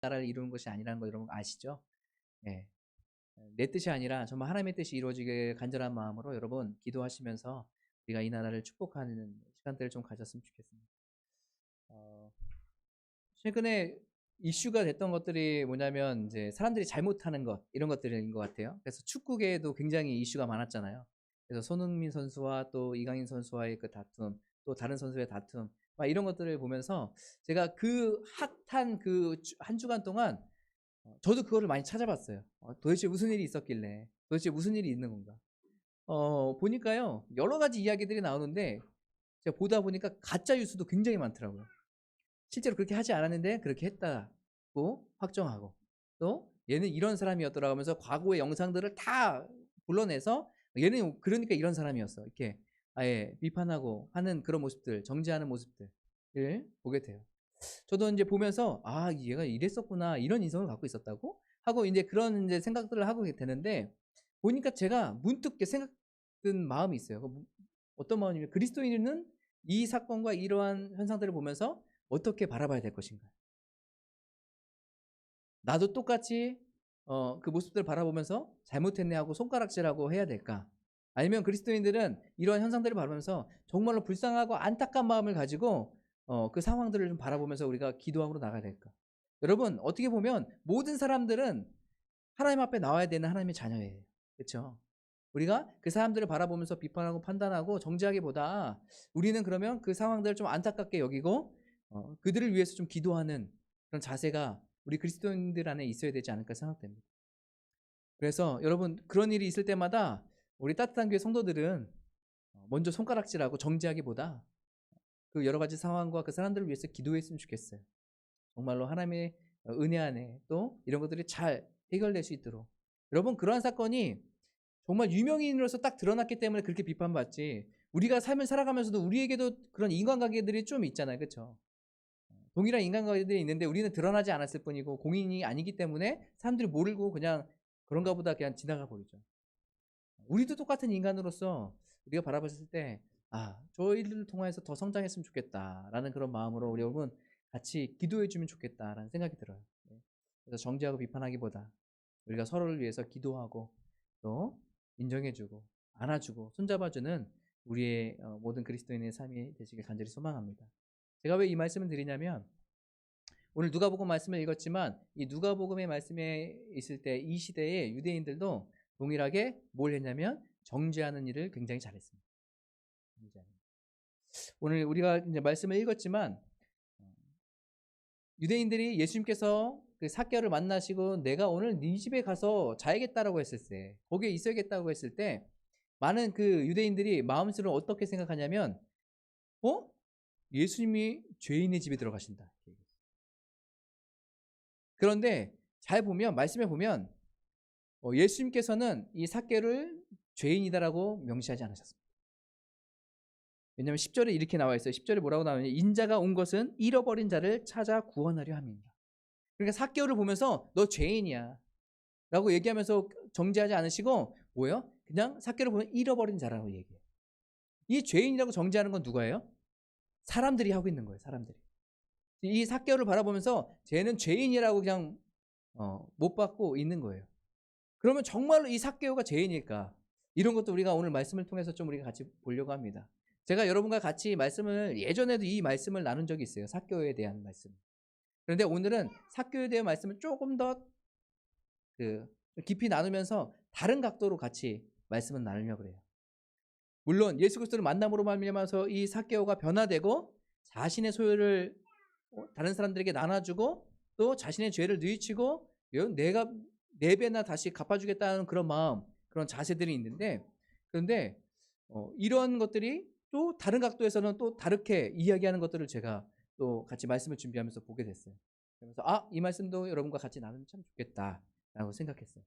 나라를 이루는 것이 아니라는 거 여러분 아시죠? 예. 내 뜻이 아니라 정말 하나님의 뜻이 이루어지길 간절한 마음으로 여러분 기도하시면서 우리가 이 나라를 축복하는 시간들을 좀 가졌으면 좋겠습니다. 어, 최근에 이슈가 됐던 것들이 뭐냐면 이제 사람들이 잘못하는 것 이런 것들인 것 같아요. 그래서 축구계에도 굉장히 이슈가 많았잖아요. 그래서 손흥민 선수와 또 이강인 선수와의 그 다툼, 또 다른 선수의 다툼, 막 이런 것들을 보면서 제가 그 핫한 그 한 주간 동안 저도 그거를 많이 찾아봤어요. 도대체 무슨 일이 있었길래, 도대체 무슨 일이 있는 건가? 보니까요 여러 가지 이야기들이 나오는데 제가 보다 보니까 가짜 뉴스도 굉장히 많더라고요. 실제로 그렇게 하지 않았는데 그렇게 했다고 확정하고, 또 얘는 이런 사람이었더라 하면서 과거의 영상들을 다 불러내서 얘는 그러니까 이런 사람이었어 이렇게 아예 비판하고 하는 그런 모습들, 정지하는 모습들을 보게 돼요. 저도 이제 보면서 아 얘가 이랬었구나, 이런 인성을 갖고 있었다고 하고 이제 그런 이제 생각들을 하고 되는데, 보니까 제가 문득 생각 든 마음이 있어요. 어떤 마음이냐면 그리스도인은 이 사건과 이러한 현상들을 보면서 어떻게 바라봐야 될 것인가? 나도 똑같이 그 모습들을 바라보면서 잘못했네 하고 손가락질하고 해야 될까? 아니면 그리스도인들은 이러한 현상들을 바라보면서 정말로 불쌍하고 안타까운 마음을 가지고 그 상황들을 좀 바라보면서 우리가 기도함으로 나가야 될까? 여러분 어떻게 보면 모든 사람들은 하나님 앞에 나와야 되는 하나님의 자녀예요. 그렇죠? 우리가 그 사람들을 바라보면서 비판하고 판단하고 정죄하기보다 우리는 그러면 그 상황들을 좀 안타깝게 여기고 그들을 위해서 좀 기도하는 그런 자세가 우리 그리스도인들 안에 있어야 되지 않을까 생각됩니다. 그래서 여러분 그런 일이 있을 때마다 우리 따뜻한 교회 성도들은 먼저 손가락질하고 정죄하기보다 그 여러 가지 상황과 그 사람들을 위해서 기도했으면 좋겠어요. 정말로 하나님의 은혜 안에 또 이런 것들이 잘 해결될 수 있도록. 여러분 그러한 사건이 정말 유명인으로서 딱 드러났기 때문에 그렇게 비판받지, 우리가 삶을 살아가면서도 우리에게도 그런 인간관계들이 좀 있잖아요. 그렇죠? 동일한 인간관계들이 있는데 우리는 드러나지 않았을 뿐이고 공인이 아니기 때문에 사람들이 모르고 그냥 그런가 보다 그냥 지나가 버리죠. 우리도 똑같은 인간으로서 우리가 바라봤을 때 저희를 통해서 더 성장했으면 좋겠다라는 그런 마음으로 우리 여러분 같이 기도해 주면 좋겠다라는 생각이 들어요. 네. 그래서 정죄하고 비판하기보다 우리가 서로를 위해서 기도하고 또 인정해주고 안아주고 손잡아주는 우리의 모든 그리스도인의 삶이 되시길 간절히 소망합니다. 제가 왜 이 말씀을 드리냐면 오늘 누가복음 말씀을 읽었지만 이 누가복음의 말씀에 있을 때 이 시대의 유대인들도 동일하게 뭘 했냐면 정죄하는 일을 굉장히 잘했습니다. 오늘 우리가 이제 말씀을 읽었지만 유대인들이 예수님께서 그 삭개오를 만나시고 내가 오늘 네 집에 가서 자야겠다라고 했을 때, 거기에 있어야겠다고 했을 때 많은 그 유대인들이 마음속으로 어떻게 생각하냐면 예수님이 죄인의 집에 들어가신다. 그런데 잘 보면 말씀에 보면 예수님께서는 이 삭개오를 죄인이다라고 명시하지 않으셨습니다. 왜냐하면 10절에 이렇게 나와 있어요. 10절에 뭐라고 나오냐? 인자가 온 것은 잃어버린 자를 찾아 구원하려 함이니라. 그러니까 삭개오를 보면서 너 죄인이야 라고 얘기하면서 정죄하지 않으시고 뭐예요? 그냥 삭개오를 보면 잃어버린 자라고 얘기해요. 이 죄인이라고 정죄하는 건 누가예요? 사람들이 하고 있는 거예요. 사람들이. 이 삭개오를 바라보면서 쟤는 죄인이라고 그냥 못 받고 있는 거예요. 그러면 정말로 이 삭개오가 죄인일까? 이런 것도 우리가 오늘 말씀을 통해서 좀 우리가 같이 보려고 합니다. 제가 여러분과 같이 말씀을 예전에도 이 말씀을 나눈 적이 있어요. 삭개오에 대한 말씀. 그런데 오늘은 삭개오에 대한 말씀을 조금 더 깊이 나누면서 다른 각도로 같이 말씀을 나누려고 그래요. 물론 예수 그리스도를 만남으로 말미암아서 이 삭개오가 변화되고 자신의 소유를 다른 사람들에게 나눠주고 또 자신의 죄를 뉘우치고 내가 4배나 다시 갚아주겠다는 그런 마음, 그런 자세들이 있는데, 그런데 이런 것들이 또 다른 각도에서는 또 다르게 이야기하는 것들을 제가 또 같이 말씀을 준비하면서 보게 됐어요. 그래서 이 말씀도 여러분과 같이 나누면 참 좋겠다라고 생각했어요.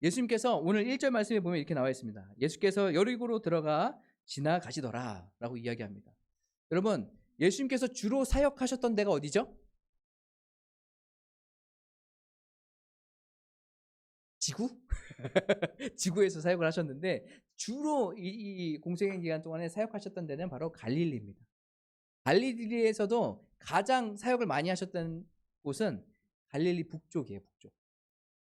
예수님께서 오늘 1절 말씀에 보면 이렇게 나와 있습니다. 예수께서 여리고로 들어가 지나가시더라 라고 이야기합니다. 여러분 예수님께서 주로 사역하셨던 데가 어디죠? 지구? 지구에서 사역을 하셨는데 주로 이 공생의 기간 동안에 사역하셨던 데는 바로 갈릴리입니다. 갈릴리에서도 가장 사역을 많이 하셨던 곳은 갈릴리 북쪽이에요. 북쪽.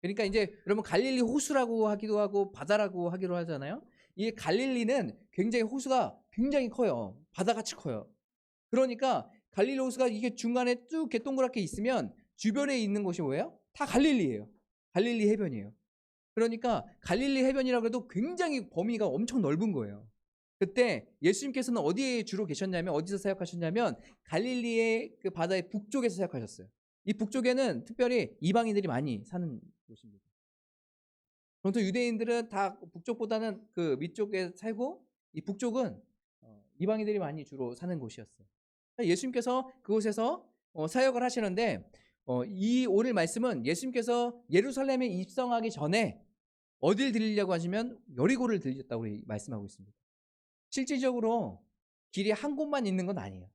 그러니까 이제 여러분 갈릴리 호수라고 하기도 하고 바다라고 하기로 하잖아요. 이 갈릴리는 굉장히 호수가 굉장히 커요. 바다같이 커요. 그러니까 갈릴리 호수가 이게 중간에 쭉 이렇게 동그랗게 있으면 주변에 있는 곳이 뭐예요? 다 갈릴리예요. 갈릴리 해변이에요. 그러니까 갈릴리 해변이라고 해도 굉장히 범위가 엄청 넓은 거예요. 그때 예수님께서는 어디에 주로 계셨냐면 어디서 사역하셨냐면 갈릴리의 그 바다의 북쪽에서 사역하셨어요. 이 북쪽에는 특별히 이방인들이 많이 사는 곳입니다. 보통 유대인들은 다 북쪽보다는 그 밑쪽에 살고 이 북쪽은 이방인들이 많이 주로 사는 곳이었어요. 예수님께서 그곳에서 사역을 하시는데 이 오늘 말씀은 예수님께서 예루살렘에 입성하기 전에 어딜 들리려고 하시면 여리고를 들렸다고 말씀하고 있습니다. 실질적으로 길이 한 곳만 있는 건 아니에요.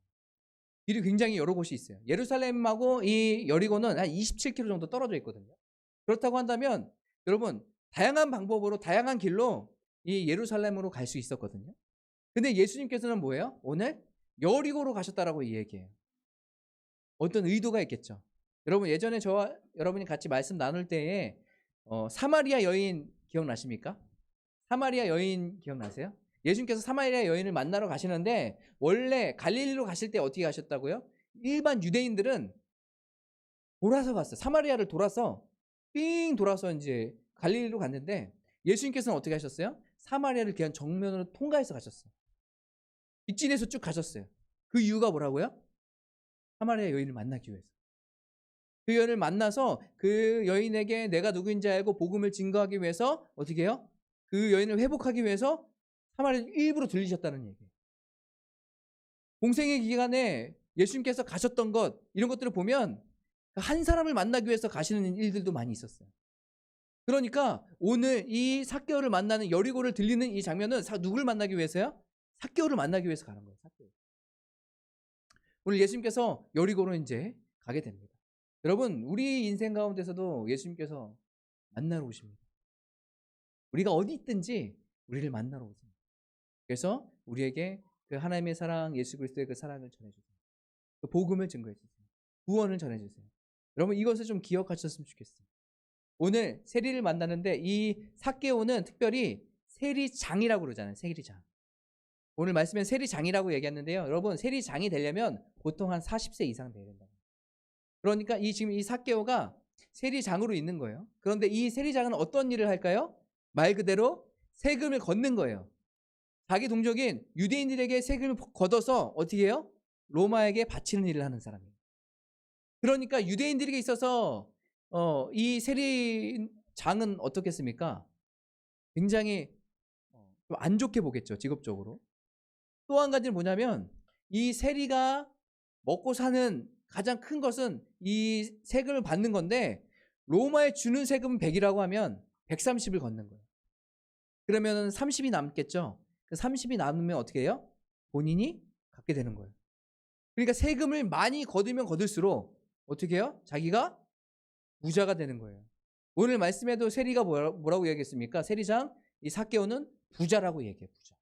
길이 굉장히 여러 곳이 있어요. 예루살렘하고 이 여리고는 한 27km 정도 떨어져 있거든요. 그렇다고 한다면 여러분 다양한 방법으로 다양한 길로 이 예루살렘으로 갈 수 있었거든요. 근데 예수님께서는 뭐예요? 오늘 여리고로 가셨다라고 얘기해요. 어떤 의도가 있겠죠. 여러분 예전에 저와 여러분이 같이 말씀 나눌 때에 사마리아 여인 기억나십니까? 사마리아 여인 기억나세요? 예수님께서 사마리아 여인을 만나러 가시는데 원래 갈릴리로 가실 때 어떻게 가셨다고요? 일반 유대인들은 돌아서 갔어요. 사마리아를 돌아서 삥 돌아서 이제 갈릴리로 갔는데 예수님께서는 어떻게 하셨어요? 사마리아를 그냥 정면으로 통과해서 가셨어요. 뒷진에서 쭉 가셨어요. 그 이유가 뭐라고요? 사마리아 여인을 만나기 위해서. 그 여인을 만나서 그 여인에게 내가 누구인지 알고 복음을 증거하기 위해서 어떻게 해요? 그 여인을 회복하기 위해서 사마리아를 일부러 들리셨다는 얘기예요. 공생의 기간에 예수님께서 가셨던 것 이런 것들을 보면 한 사람을 만나기 위해서 가시는 일들도 많이 있었어요. 그러니까 오늘 이 삭개오를 만나는 여리고를 들리는 이 장면은 누구를 만나기 위해서요? 삭개오를 만나기 위해서 가는 거예요. 삭개오. 오늘 예수님께서 여리고로 이제 가게 됩니다. 여러분 우리 인생 가운데서도 예수님께서 만나러 오십니다. 우리가 어디 있든지 우리를 만나러 오세요. 그래서 우리에게 그 하나님의 사랑, 예수 그리스도의 그 사랑을 전해주세요. 그 복음을 증거해주세요. 구원을 전해주세요. 여러분 이것을 좀 기억하셨으면 좋겠어요. 오늘 세리를 만나는데 이 삭개오는 특별히 세리장이라고 그러잖아요. 세리장. 오늘 말씀엔 세리장이라고 얘기했는데요. 여러분 세리장이 되려면 보통 한 40세 이상 돼야 된다. 그러니까 지금 이 삭개오가 세리장으로 있는 거예요. 그런데 이 세리장은 어떤 일을 할까요? 말 그대로 세금을 걷는 거예요. 자기 동족인 유대인들에게 세금을 걷어서 어떻게 해요? 로마에게 바치는 일을 하는 사람이에요. 그러니까 유대인들에게 있어서 이 세리장은 어떻겠습니까? 굉장히 좀 안 좋게 보겠죠. 직업적으로. 또 한 가지는 뭐냐면 이 세리가 먹고 사는 가장 큰 것은 이 세금을 받는 건데 로마에 주는 세금은 100이라고 하면 130을 걷는 거예요. 그러면 30이 남겠죠. 그 30이 남으면 어떻게 해요? 본인이 갖게 되는 거예요. 그러니까 세금을 많이 거두면 거둘수록 어떻게 해요? 자기가 부자가 되는 거예요. 오늘 말씀에도 세리가 뭐라고 얘기했습니까? 세리장 이 삭개오는 부자라고 얘기해요. 부자.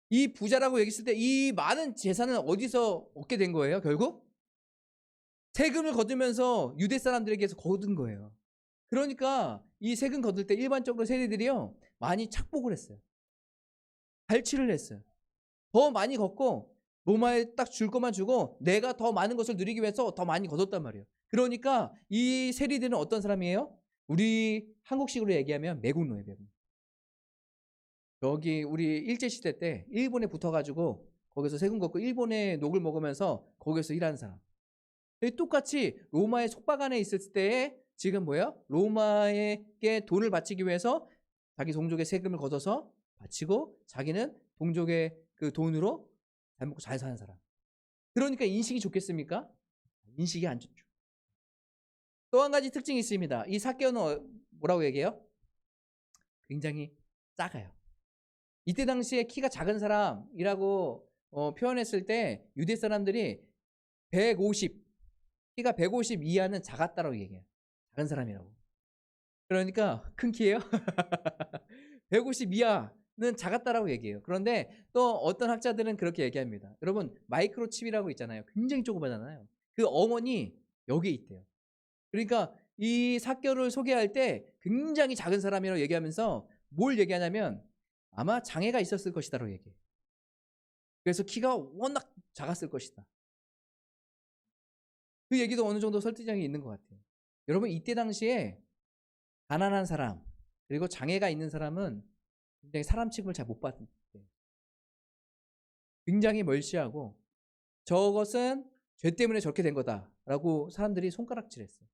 이 부자라고 얘기했을 때 이 많은 재산은 어디서 얻게 된 거예요? 결국 세금을 거두면서 유대 사람들에게서 거둔 거예요. 그러니까 이 세금 거둘 때 일반적으로 세리들이요 많이 착복을 했어요. 발치를 했어요. 더 많이 걷고 로마에 딱 줄 것만 주고 내가 더 많은 것을 누리기 위해서 더 많이 거뒀단 말이에요. 그러니까 이 세리들은 어떤 사람이에요? 우리 한국식으로 얘기하면 매국노예요. 매국. 여기 우리 일제시대 때 일본에 붙어가지고 거기서 세금 걷고 일본의 녹을 먹으면서 거기서 일하는 사람. 똑같이 로마의 속박 안에 있을 때에 지금 뭐예요? 로마에게 돈을 바치기 위해서 자기 동족의 세금을 걷어서 바치고 자기는 동족의 그 돈으로 잘 먹고 잘 사는 사람. 그러니까 인식이 좋겠습니까? 인식이 안 좋죠. 또 한 가지 특징이 있습니다. 이 삭개오는 뭐라고 얘기해요? 굉장히 작아요. 이때 당시에 키가 작은 사람이라고 표현했을 때 유대 사람들이 150, 키가 150 이하는 작았다라고 얘기해요. 작은 사람이라고. 그러니까 큰 키예요? 150 이하는 작았다라고 얘기해요. 그런데 또 어떤 학자들은 그렇게 얘기합니다. 여러분 마이크로칩이라고 있잖아요. 굉장히 조그마잖아요. 그 어머니 여기에 있대요. 그러니까 이 삭개오를 소개할 때 굉장히 작은 사람이라고 얘기하면서 뭘 얘기하냐면 아마 장애가 있었을 것이다라고 얘기해요. 그래서 키가 워낙 작았을 것이다. 그 얘기도 어느 정도 설득력이 있는 것 같아요. 여러분 이때 당시에 가난한 사람 그리고 장애가 있는 사람은 굉장히 사람 취급을 잘 못 받았대요. 굉장히 멀시하고 저것은 죄 때문에 저렇게 된 거다라고 사람들이 손가락질했어요.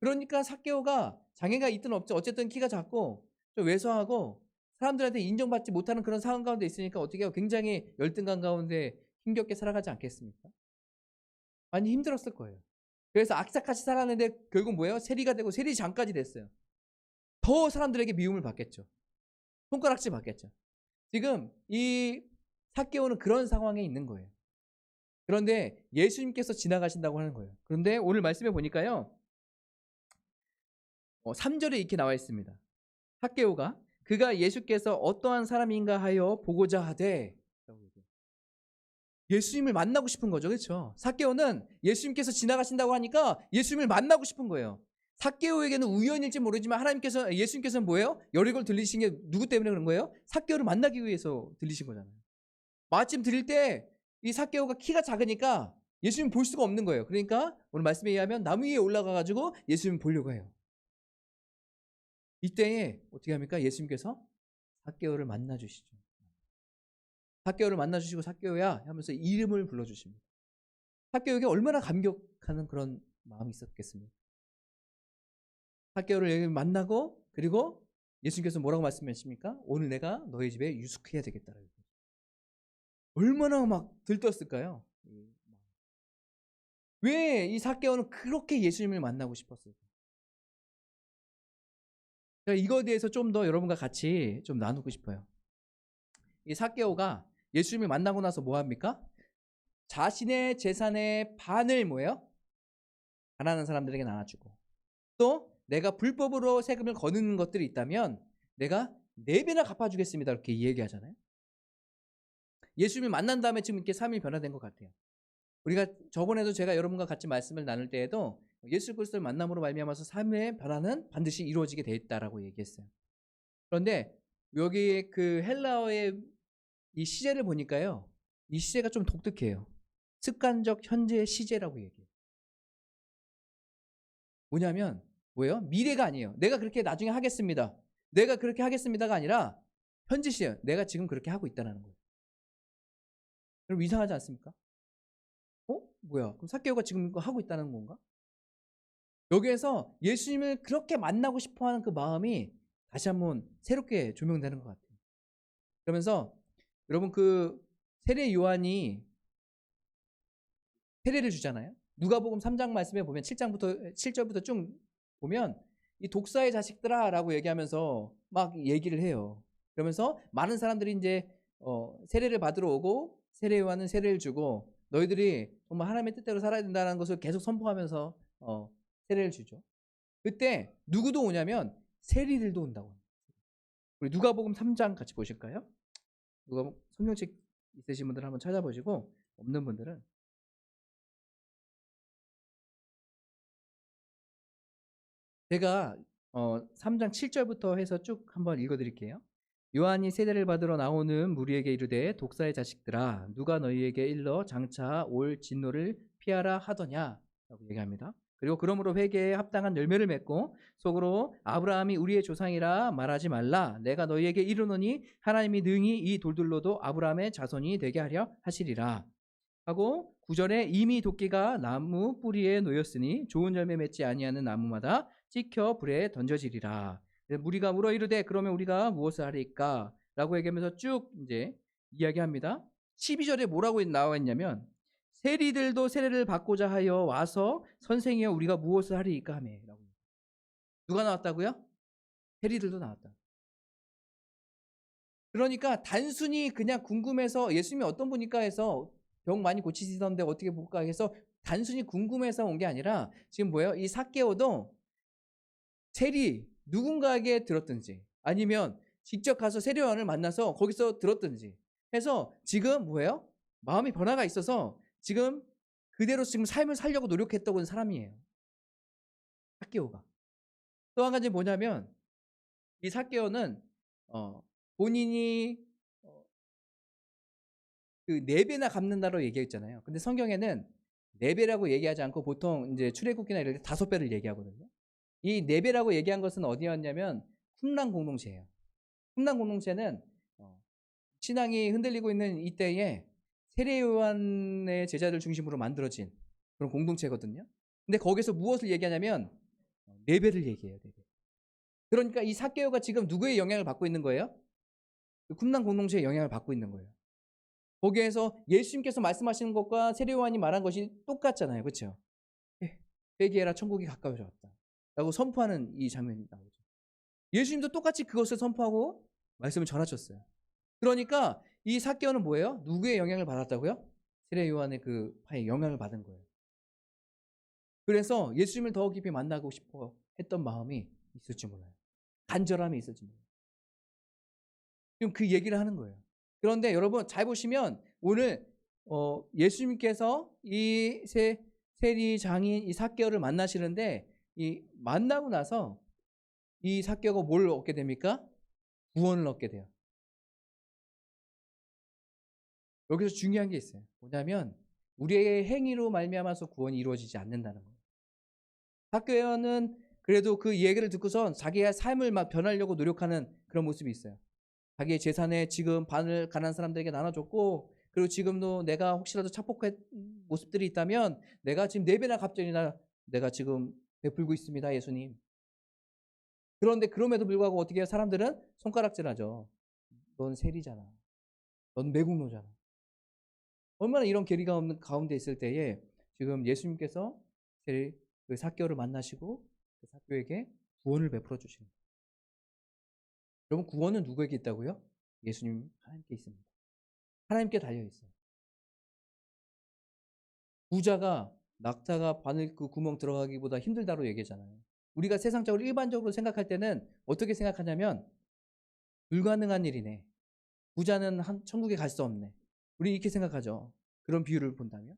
그러니까 삭개오가 장애가 있든 없든 어쨌든 키가 작고 좀 왜소하고 사람들한테 인정받지 못하는 그런 상황 가운데 있으니까 어떻게 해요? 굉장히 열등감 가운데 힘겹게 살아가지 않겠습니까? 많이 힘들었을 거예요. 그래서 악착같이 살았는데 결국 뭐예요? 세리가 되고 세리장까지 됐어요. 더 사람들에게 미움을 받겠죠. 손가락질 받겠죠. 지금 이 삭개오는 그런 상황에 있는 거예요. 그런데 예수님께서 지나가신다고 하는 거예요. 그런데 오늘 말씀에 보니까요. 3절에 이렇게 나와 있습니다. 삭개오가 그가 예수께서 어떠한 사람인가 하여 보고자 하되 예수님을 만나고 싶은 거죠. 그렇죠? 삭개오는 예수님께서 지나가신다고 하니까 예수님을 만나고 싶은 거예요. 삭개오에게는 우연일지 모르지만 예수님께서는 뭐예요? 여리고를 들리신 게 누구 때문에 그런 거예요? 삭개오를 만나기 위해서 들리신 거잖아요. 마침 들릴 때 이 삭개오가 키가 작으니까 예수님 볼 수가 없는 거예요. 그러니까 오늘 말씀에 의하면 나무 위에 올라가 가지고 예수님 보려고 해요. 이때에 어떻게 합니까? 예수님께서 삭개오를 만나 주시죠. 삭개오를 만나 주시고 삭개오야 하면서 이름을 불러 주십니다. 삭개오에게 얼마나 감격하는 그런 마음이 있었겠습니까? 삭개오를 만나고 그리고 예수님께서 뭐라고 말씀하십니까? 오늘 내가 너희 집에 유숙해야 되겠다라고. 얼마나 막 들떴을까요? 왜 이 삭개오는 그렇게 예수님을 만나고 싶었을까? 제가 이거에 대해서 좀 더 여러분과 같이 좀 나누고 싶어요. 이 삭개오가 예수님을 만나고 나서 뭐 합니까? 자신의 재산의 반을 뭐예요? 가난한 사람들에게 나눠주고 또 내가 불법으로 세금을 거는 것들이 있다면 내가 4배나 갚아주겠습니다. 이렇게 얘기하잖아요. 예수님을 만난 다음에 지금 이렇게 삶이 변화된 것 같아요. 우리가 저번에도 제가 여러분과 같이 말씀을 나눌 때에도 예수 그리스도를 만남으로 말미암아서 삶의 변화는 반드시 이루어지게 돼 있다라고 얘기했어요. 그런데 여기 그 헬라어의 이 시제를 보니까요. 이 시제가 좀 독특해요. 습관적 현재 시제라고 얘기해요. 뭐냐면 뭐예요? 미래가 아니에요. 내가 그렇게 나중에 하겠습니다. 내가 그렇게 하겠습니다가 아니라 현재 시제예요. 내가 지금 그렇게 하고 있다는 거예요. 여러분 이상하지 않습니까? 뭐야? 그럼 삭개오가 지금 이거 하고 있다는 건가? 여기에서 예수님을 그렇게 만나고 싶어하는 그 마음이 다시 한번 새롭게 조명되는 것 같아요. 그러면서 여러분 그 세례 요한이 세례를 주잖아요. 누가복음 3장 말씀에 보면 7절부터 쭉 보면 이 독사의 자식들아라고 얘기하면서 막 얘기를 해요. 그러면서 많은 사람들이 이제 세례를 받으러 오고 세례 요한은 세례를 주고 너희들이 정말 하나님의 뜻대로 살아야 된다는 것을 계속 선포하면서 세례를 주죠. 그때 누구도 오냐면 세리들도 온다고 합니다. 우리 누가복음 3장 같이 보실까요? 누가복음 성경책 있으신 분들 한번 찾아보시고 없는 분들은 제가 3장 7절부터 해서 쭉 한번 읽어드릴게요. 요한이 세례를 받으러 나오는 무리에게 이르되 독사의 자식들아 누가 너희에게 일러 장차 올 진노를 피하라 하더냐 라고 얘기합니다. 그리고 그러므로 회개에 합당한 열매를 맺고 속으로 아브라함이 우리의 조상이라 말하지 말라. 내가 너희에게 이르노니 하나님이 능히 이 돌들로도 아브라함의 자손이 되게 하려 하시리라. 하고 9절에 이미 도끼가 나무 뿌리에 놓였으니 좋은 열매 맺지 아니하는 나무마다 찍혀 불에 던져지리라. 무리가 물어 이르되 그러면 우리가 무엇을 하리까? 라고 얘기하면서 쭉 이제 이야기합니다. 12절에 뭐라고 나와 있냐면 세리들도 세례를 받고자 하여 와서 선생이여 우리가 무엇을 하리까 하며 라고. 누가 나왔다고요? 세리들도 나왔다. 그러니까 단순히 그냥 궁금해서 예수님이 어떤 분일까 해서 병 많이 고치시던데 어떻게 볼까 해서 단순히 궁금해서 온 게 아니라 지금 뭐예요? 이 삭개오도 세리 누군가에게 들었든지 아니면 직접 가서 세례요한을 만나서 거기서 들었든지 해서 지금 뭐예요? 마음의 변화가 있어서 지금 그대로 지금 삶을 살려고 노력했던 사람이에요. 삭개오가. 또 한 가지 뭐냐면 이 삭개오는 본인이 그 4배나 갚는다고 얘기했잖아요. 근데 성경에는 4배라고 얘기하지 않고 보통 이제 출애굽기나 이럴 때 5배를 얘기하거든요. 이 4배라고 얘기한 것은 어디였냐면 쿰란 공동체예요. 쿰란 공동체는 신앙이 흔들리고 있는 이때에 세례 요한의 제자들 중심으로 만들어진 그런 공동체거든요. 근데 거기서 무엇을 얘기하냐면 4배를 얘기해요. 4배. 그러니까 이 삭개오가 지금 누구의 영향을 받고 있는 거예요? 그 쿰란 공동체의 영향을 받고 있는 거예요. 거기에서 예수님께서 말씀하시는 것과 세례 요한이 말한 것이 똑같잖아요. 그렇죠? 회개해라, 천국이 가까워졌다 라고 선포하는 이 장면이 나오죠. 예수님도 똑같이 그것을 선포하고 말씀을 전하셨어요. 그러니까 이 삭개오는 뭐예요? 누구의 영향을 받았다고요? 세례 요한의 그 파에 영향을 받은 거예요. 그래서 예수님을 더 깊이 만나고 싶어 했던 마음이 있을지 몰라요. 간절함이 있을지 몰라요. 지금 그 얘기를 하는 거예요. 그런데 여러분 잘 보시면 오늘 예수님께서 이 세리 장인 이 삭개오를 만나시는데 이 만나고 나서 이 삭개오가 뭘 얻게 됩니까? 구원을 얻게 돼요. 여기서 중요한 게 있어요. 뭐냐면 우리의 행위로 말미암아서 구원이 이루어지지 않는다는 거예요. 삭개오는 그래도 그 얘기를 듣고선 자기의 삶을 막 변하려고 노력하는 그런 모습이 있어요. 자기의 재산의 지금 반을 가난한 사람들에게 나눠줬고, 그리고 지금도 내가 혹시라도 착복한 모습들이 있다면 내가 지금 4배나 갚전이나 내가 지금 베풀고 있습니다, 예수님. 그런데 그럼에도 불구하고 어떻게 해요? 사람들은 손가락질하죠. 넌 세리잖아. 넌 매국노잖아. 얼마나 이런 괴리가 없는 가운데 있을 때에 지금 예수님께서 그 삭개오를 만나시고 그 삭개오에게 구원을 베풀어 주시는 거예요. 여러분 구원은 누구에게 있다고요? 예수님 하나님께 있습니다. 하나님께 달려 있어요. 부자가 낙타가 바늘 그 구멍 들어가기보다 힘들다고 얘기하잖아요. 우리가 세상적으로 일반적으로 생각할 때는 어떻게 생각하냐면 불가능한 일이네. 부자는 천국에 갈 수 없네. 우리 이렇게 생각하죠. 그런 비유를 본다면.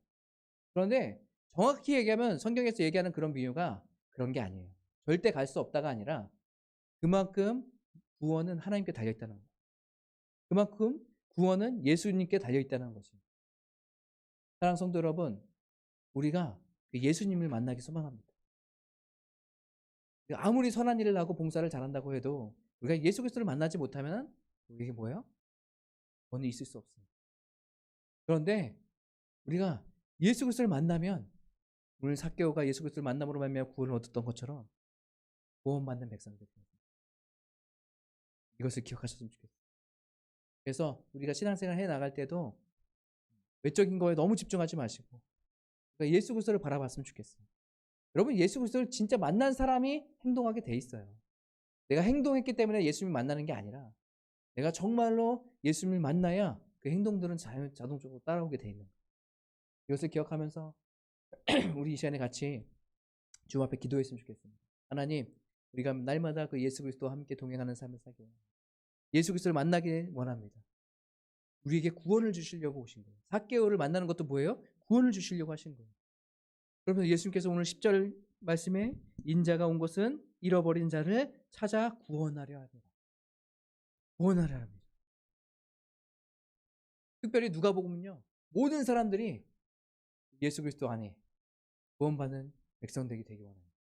그런데 정확히 얘기하면 성경에서 얘기하는 그런 비유가 그런 게 아니에요. 절대 갈 수 없다가 아니라 그만큼 구원은 하나님께 달려있다는 거예요. 그만큼 구원은 예수님께 달려있다는 것입니다. 사랑하는 성도 여러분, 우리가 예수님을 만나기 소망합니다. 아무리 선한 일을 하고 봉사를 잘한다고 해도 우리가 예수 그리스도를 만나지 못하면 우리에게 뭐예요? 구원이 있을 수 없습니다. 그런데 우리가 예수 그리스도를 만나면 오늘 삭개오가 예수 그리스도를 만남으로 말미암아 구원을 얻었던 것처럼 구원받는 백성들이 됩니다. 이것을 기억하셨으면 좋겠어요. 그래서 우리가 신앙생활 해 나갈 때도 외적인 거에 너무 집중하지 마시고 그러니까 예수 그리스도를 바라봤으면 좋겠어요. 여러분 예수 그리스도를 진짜 만난 사람이 행동하게 돼 있어요. 내가 행동했기 때문에 예수님을 만나는 게 아니라 내가 정말로 예수님을 만나야 그 행동들은 자동적으로 따라오게 돼 있는 거예요. 이것을 기억하면서 우리 이 시간에 같이 주 앞에 기도했으면 좋겠습니다. 하나님, 우리가 날마다 그 예수 그리스도와 함께 동행하는 삶을 살기 원합니다. 예수 그리스도를 만나길 원합니다. 우리에게 구원을 주시려고 오신 거예요. 삭개오를 만나는 것도 뭐예요? 구원을 주시려고 하신 거예요. 그러면 예수님께서 오늘 10절 말씀에 인자가 온 것은 잃어버린 자를 찾아 구원하려 합니다. 구원하려 합니다. 특별히 누가복음은요. 모든 사람들이 예수 그리스도 안에 구원받는 백성들이 되기 원합니다.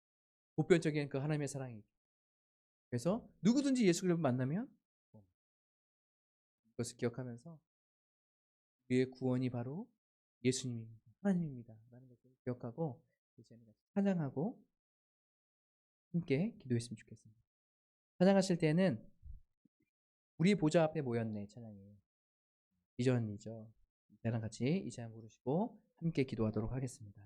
보편적인 그 하나님의 사랑이. 그래서 누구든지 예수 그리스도를 만나면 이것을 기억하면서 우리의 구원이 바로 예수님입니다. 하나님입니다. 라는 것을 기억하고 이제 찬양하고 함께 기도했으면 좋겠습니다. 찬양하실 때는 우리 보좌 앞에 모였네 찬양이에요. 이전이죠. 이제랑 같이 이 찬양 부르시고 함께 기도하도록 하겠습니다.